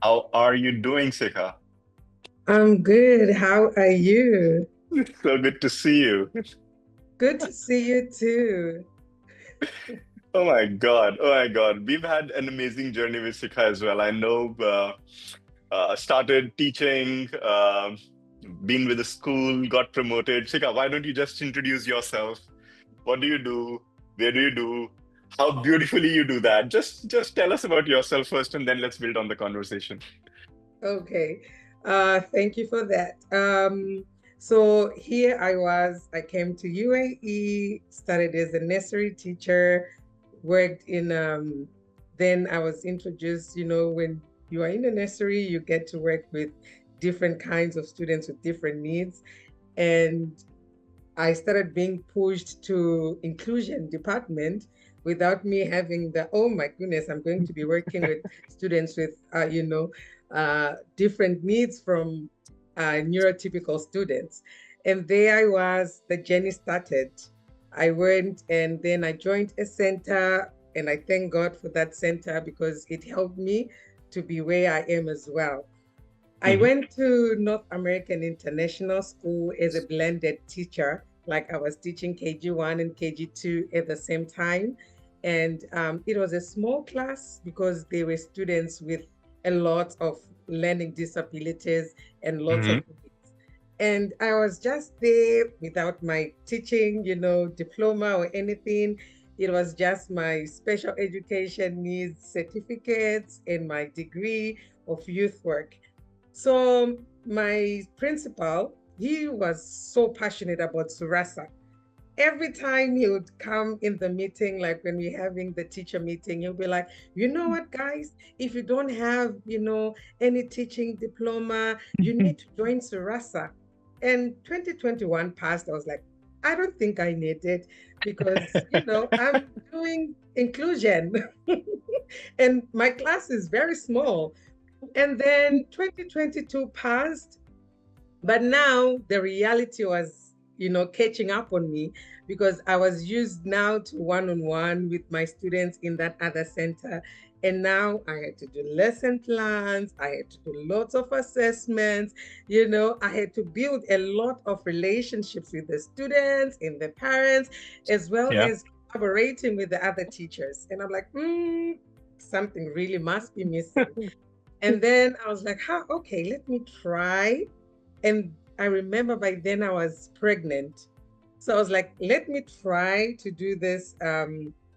How are you doing, Sikha? I'm good. How are you? So good to see you. Good to see you too. Oh my God. Oh my God. We've had an amazing journey with Sikha as well. I know started teaching, been with the school, got promoted. Sikha, why don't you just introduce yourself? What do you do? Where do you do? How beautifully you do that. Just tell us about yourself first, and then let's build on the conversation. Okay. Thank you for that. So here I came to UAE, started as a nursery teacher, worked in then I was introduced, when you are in a nursery, you get to work with different kinds of students with different needs. And I started being pushed to inclusion department without me having the, oh my goodness, I'm going to be working with students with, different needs from neurotypical students. And there I was, the journey started. I went and then I joined a center, and I thank God for that center because it helped me to be where I am as well. I Mhm. went to North American International School as a blended teacher, like I was teaching KG1 and KG2 at the same time. And it was a small class because they were students with a lot of learning disabilities and lots of Mhm. needs. And I was just there without my teaching, diploma or anything. It was just my special education needs certificates and my degree of youth work. So my principal, he was so passionate about Suraasa. Every time he would come in the meeting, like when we're having the teacher meeting, he'll be like, you know what, guys, if you don't have, any teaching diploma, you need to join Suraasa. And 2021 passed. I was like, I don't think I need it because, I'm doing inclusion and my class is very small. And then 2022 passed, but now the reality was, catching up on me because I was used now to one-on-one with my students in that other center. And now I had to do lesson plans, I had to do lots of assessments, I had to build a lot of relationships with the students and the parents, as well Yeah. as collaborating with the other teachers. And I'm like, something really must be missing. And then I was like, okay, let me try. And I remember by then I was pregnant. So I was like, let me try to do this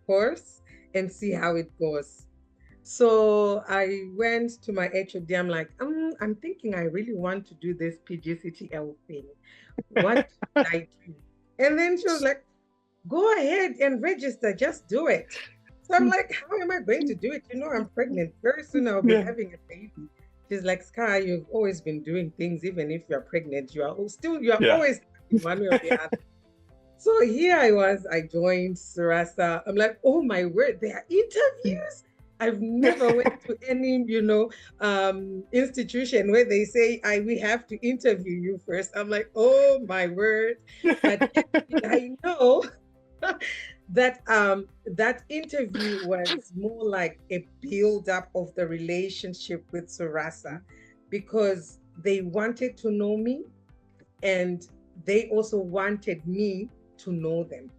course and see how it goes. So I went to my HOD. I'm like, I'm thinking I really want to do this pgctl thing. What should I do? And then she was like, go ahead and register, just do it. So I'm like, how am I going to do it? I'm pregnant. Very soon I'll be Yeah. having a baby. She's like, Sky, you've always been doing things, even if you're pregnant, you're Yeah. always in one way or the other. So here I was, I joined Suraasa. I'm like, oh my word, there are interviews. I've never went to any, institution where they say, we have to interview you first. I'm like, oh my word. But little did I know that interview was more like a build up of the relationship with Suraasa because they wanted to know me and they also wanted me to know them.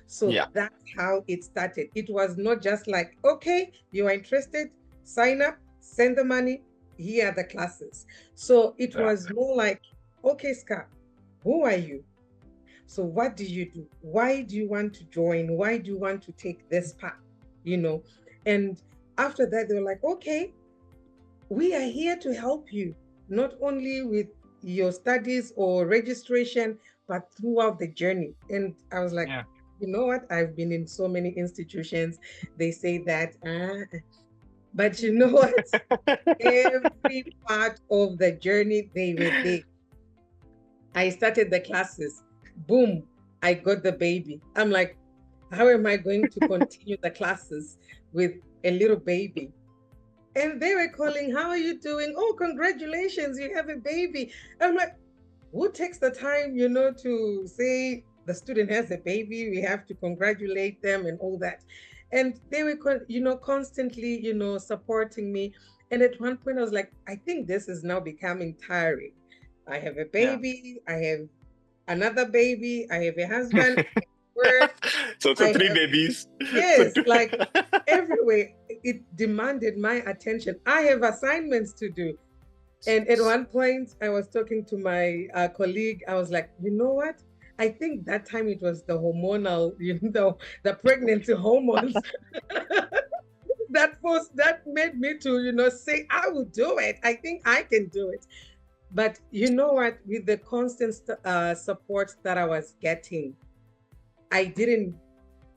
So Yeah. that's how it started. It was not just like, okay, you are interested, sign up, send the money, here are the classes. So it Yeah. was more like, okay, Scott, who are you? So what do you do? Why do you want to join? Why do you want to take this path? You know, and after that, they were like, okay, we are here to help you, not only with your studies or registration, but throughout the journey. And I was like, Yeah. you know what? I've been in so many institutions. They say that, but you know what? Every part of the journey, they were there. I started the classes. Boom, I got the baby. I'm like, how am I going to continue the classes with a little baby? And they were calling, how are you doing? Oh, congratulations, you have a baby. I'm like, who takes the time, to say the student has a baby? We have to congratulate them and all that. And they were, constantly, supporting me. And at one point, I was like, I think this is now becoming tiring. I have a Yeah. baby, I have another baby, I have a husband, I work, So I three have, babies. So yes, two. like everywhere, it demanded my attention. I have assignments to do. And at one point, I was talking to my colleague. I was like, you know what? I think that time it was the hormonal, the pregnancy hormones that made me to, say, I will do it. I think I can do it. But you know what? With the constant support that I was getting, I didn't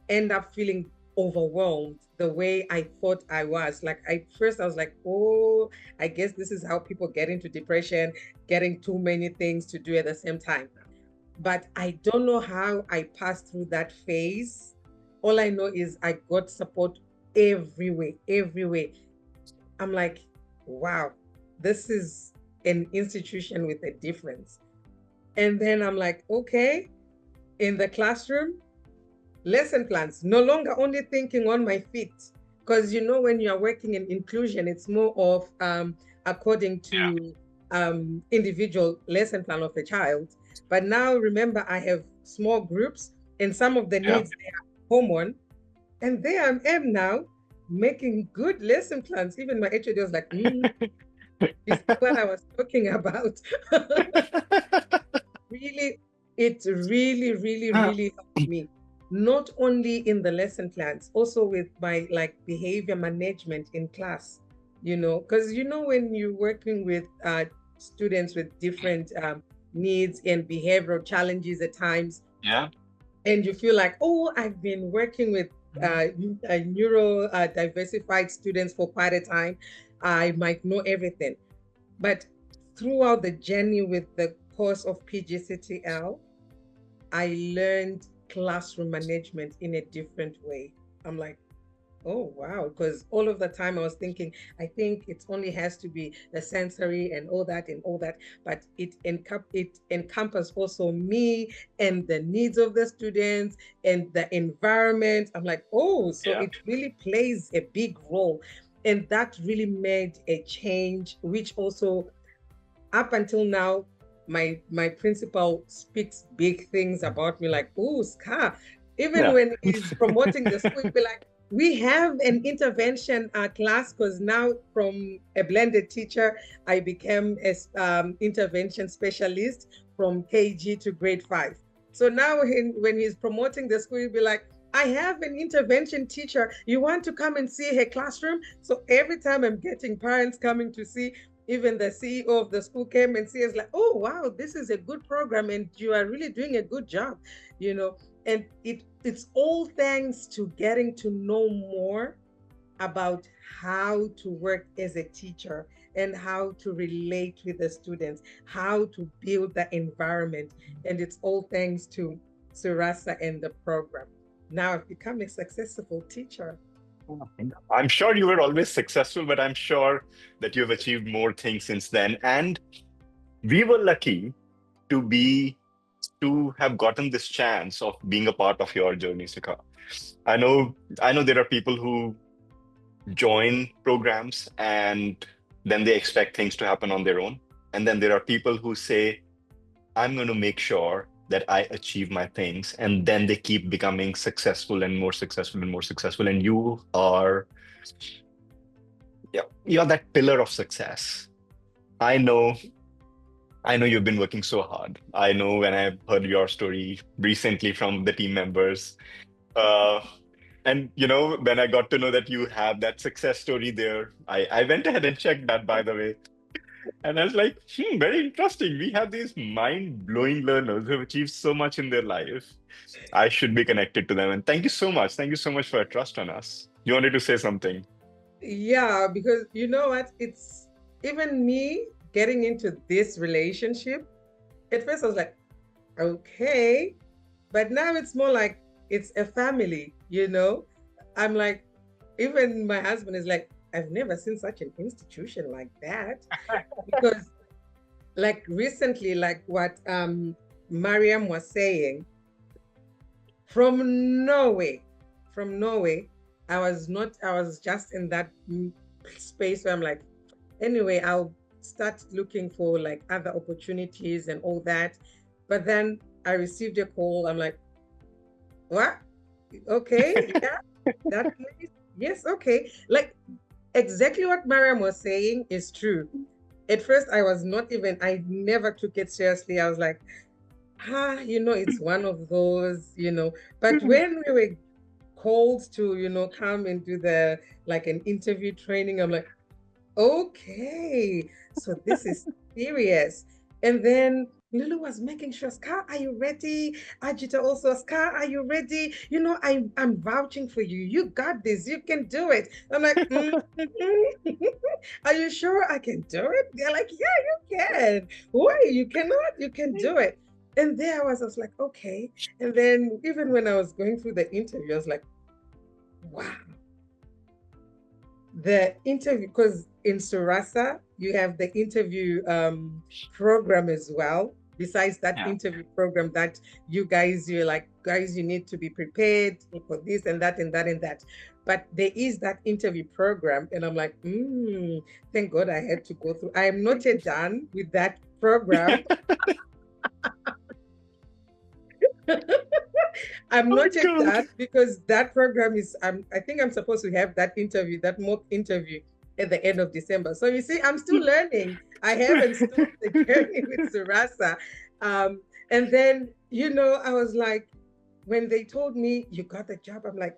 end up feeling overwhelmed the way I thought I was. Like I was like, oh, I guess this is how people get into depression, getting too many things to do at the same time. But I don't know how I passed through that phase. All I know is I got support everywhere, everywhere. I'm like, wow, this is an institution with a difference. And then I'm like, okay, in the classroom, lesson plans, no longer only thinking on my feet. Because when you're working in inclusion, it's more of according to individual lesson plan of a child. But now remember, I have small groups, and some of the Yeah. needs they are common. And there I am now making good lesson plans. Even my HOD was like, you see what I was talking about? Really, it really, really, really helped me. Not only in the lesson plans, also with my like behavior management in class, because when you're working with students with different needs and behavioral challenges at times, Yeah. and you feel like, oh, I've been working with neuro diversified students for quite a time. I might know everything. But throughout the journey with the course of pgctl, I learned classroom management in a different way. I'm like, oh wow, because all of the time I was thinking, I think it only has to be the sensory and all that, but it encompasses also me and the needs of the students and the environment. I'm like, oh, so Yeah. it really plays a big role. And that really made a change, which also up until now, my principal speaks big things about me, like, oh, Scar. Even Yeah. when he's promoting the school, he'd be like, we have an intervention class, because now from a blended teacher, I became a intervention specialist from KG to grade 5. So now when he's promoting the school, he'll be like, I have an intervention teacher. You want to come and see her classroom? So every time I'm getting parents coming to see, even the CEO of the school came and says like, oh wow, this is a good program and you are really doing a good job, you know. And it's all thanks to getting to know more about how to work as a teacher and how to relate with the students, how to build the environment. And it's all thanks to Suraasa and the program. Now I've become a successful teacher. I'm sure you were always successful, but I'm sure that you've achieved more things since then. And we were lucky to be to have gotten this chance of being a part of your journey, Sikha. I know I know there are people who join programs and then they expect things to happen on their own. And then there are people who say, I'm going to make sure that I achieve my things. And then they keep becoming successful and more successful and more successful. And you are, yeah, you're that pillar of success. I know, I know you've been working so hard. I know when I heard your story recently from the team members, uh, and when I got to know that you have that success story there, I went ahead and checked that, by the way. And I was like, very interesting. We have these mind-blowing learners who have achieved so much in their life. I should be connected to them. And thank you so much. Thank you so much for your trust on us. You wanted to say something? Yeah, because you know what? It's even me getting into this relationship. At first, I was like, okay. But now it's more like it's a family, you know? I'm like, even my husband is like, I've never seen such an institution like that. Because, like, recently, like what Mariam was saying, from Norway, from Norway, I was just in that space where I'm like, anyway, I'll start looking for like other opportunities and all that. But then I received a call. I'm like, what? Okay, yeah, that place. Yes, okay. Like exactly what Mariam was saying is true. At first, I was not even, I never took it seriously. I was like, it's one of those, But when we were called to, come and do like an interview training, I'm like, okay, so this is serious. And then Lulu was making sure, Scar, are you ready? Ajita also, Scar, are you ready? I'm vouching for you. You got this. You can do it. I'm like, are you sure I can do it? They're like, yeah, you can. Why? You cannot? You can do it. And there I was like, okay. And then even when I was going through the interview, I was like, wow, the interview, because in Suraasa you have the interview program as well. Besides that Yeah. interview program that you're like, guys, you need to be prepared for this and that and that and that. But there is that interview program, and I'm like, thank God I had to go through. I am not yet done with that program. I'm Oh not yet God. done because that program is, I think I'm supposed to have that interview, that mock interview at the end of December. So you see, I'm still learning. I haven't stopped the journey with Suraasa. Um, and then, I was like, when they told me you got the job, I'm like,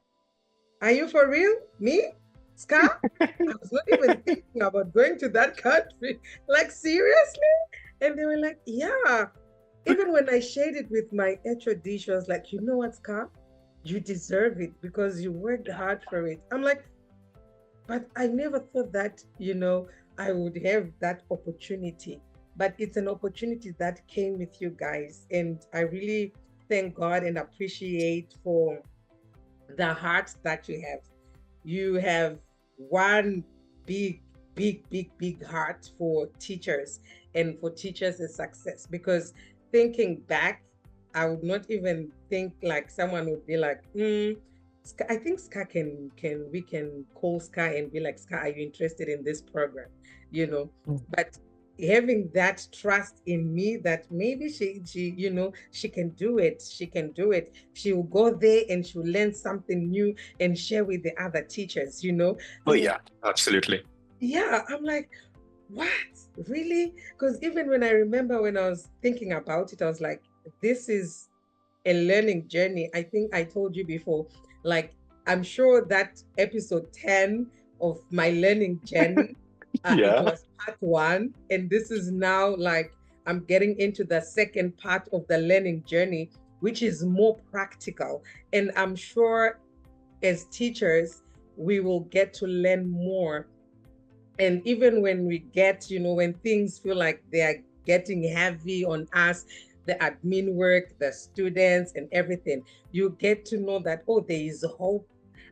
are you for real? Me? Scar? I was not even thinking about going to that country. Like, seriously? And they were like, yeah. Even when I shared it with my HOD, she was like, you know what, Scar? You deserve it because you worked hard for it. I'm like, but I never thought that, I would have that opportunity. But it's an opportunity that came with you guys. And I really thank God and appreciate for the heart that you have. You have one big, big, big, big heart for teachers and for teachers' success. Because thinking back, I would not even think like someone would be like, I think Ska can we can call Ska and be like, Ska, are you interested in this program? But having that trust in me that maybe she can do it, she will go there and she'll learn something new and share with the other teachers. Oh I'm like, yeah, absolutely. yeah, I'm like, what, really? Because even when I remember when I was thinking about it, I was like, this is a learning journey. I think I told you before, like, I'm sure that episode 10 of my learning journey, it Yeah. was part one. And this is now like, I'm getting into the second part of the learning journey, which is more practical. And I'm sure as teachers, we will get to learn more. And even when we get, when things feel like they are getting heavy on us, the admin work, the students, and everything, you get to know that, oh, there is hope.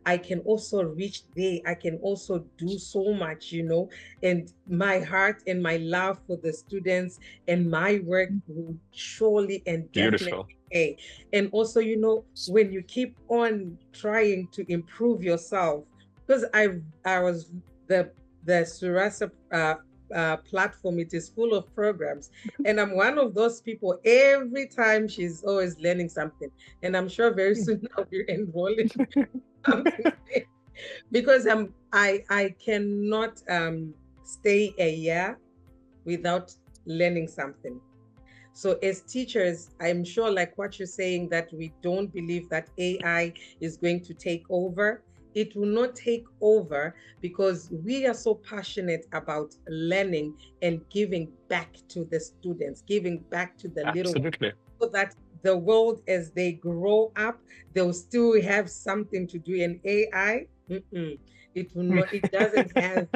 I can also reach there. I can also do so much, and my heart and my love for the students and my work will surely and definitely Beautiful. pay. And also, when you keep on trying to improve yourself, because I was the Suraasa platform, it is full of programs. And I'm one of those people, every time she's always learning something. And I'm sure very soon I'll be enrolling something because I cannot stay a year without learning something. So as teachers, I'm sure like what you're saying, that we don't believe that AI is going to take over. It will not take over because we are so passionate about learning and giving back to the students, giving back to the little ones, Absolutely. so that the world, as they grow up, they'll still have something to do. And AI, it will not, it doesn't have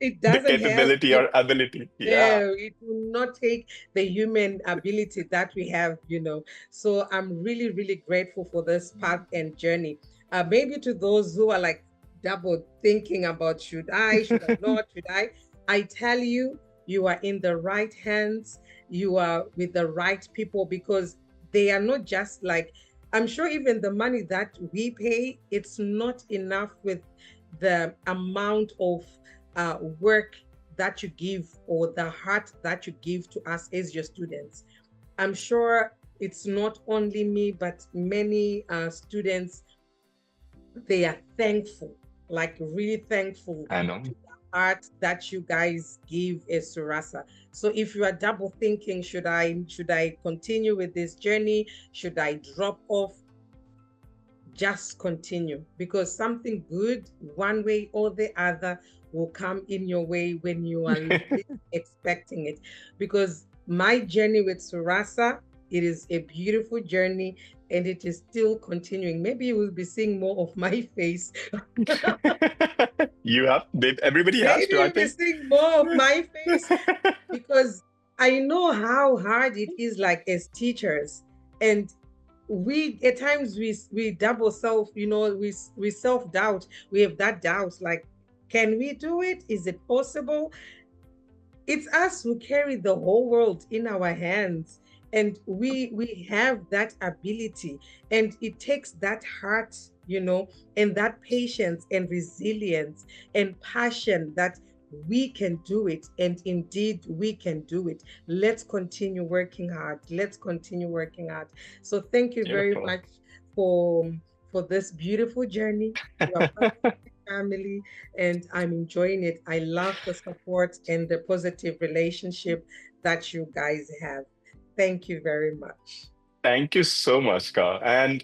it The doesn't have capability or ability. Yeah. no, it will not take the human ability that we have, So I'm really, really grateful for this path and journey. Maybe to those who are like double thinking about should I not, should I? I tell you, you are in the right hands. You are with the right people because they are not just like, I'm sure even the money that we pay, it's not enough with the amount of work that you give, or the heart that you give to us as your students. I'm sure it's not only me, but many students, they are thankful, like really thankful I know. to the art that you guys give as Suraasa. So if you are double thinking, should I continue with this journey? Should I drop off? Just continue, because something good, one way or the other, will come in your way when you are least expecting it. Because my journey with Surasa, it is a beautiful journey, and it is still continuing. Maybe you will be seeing more of my face. You have, everybody has Maybe to, I you'll be think. seeing more of my face, because I know how hard it is, like as teachers. And we at times we double self, we self-doubt. We have that doubt, like, can we do it? Is it possible? It's us who carry the whole world in our hands, and we have that ability, and it takes that heart, and that patience and resilience and passion, that we can do it, and indeed we can do it. Let's continue working hard. Let's continue working hard. So thank you very Beautiful. much for for this beautiful journey. You are part of my family, and I'm enjoying it. I love the support and the positive relationship that you guys have. Thank you very much. Thank you so much, Ka. And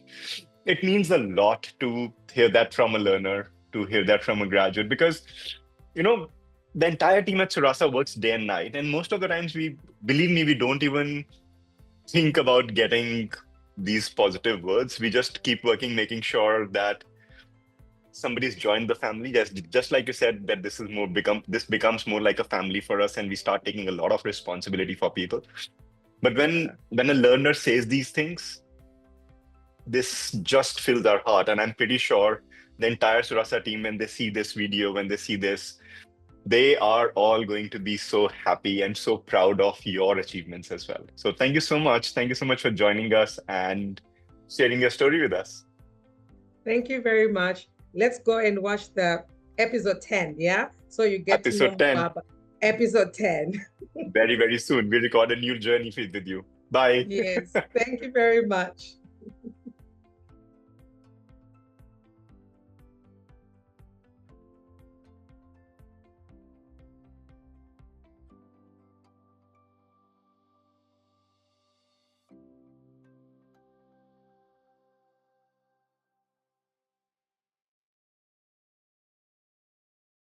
it means a lot to hear that from a learner, to hear that from a graduate, because, you know, the entire team at Surasa works day and night. And most of the times, believe me, we don't even think about getting these positive words. We just keep working, making sure that somebody's joined the family. Just like you said, that this becomes more like a family for us, and we start taking a lot of responsibility for people. But when a learner says these things, this just fills our heart. And I'm pretty sure the entire Surasa team, when they see this video, when they see this, they are all going to be so happy and so proud of your achievements as well. So thank you so much. Thank you so much for joining us and sharing your story with us. Thank you very much. Let's go and watch the episode 10, yeah? So you get to know Episode more 10, about episode 10. very, very soon. We record a new journey with you. Bye. Yes. Thank you very much.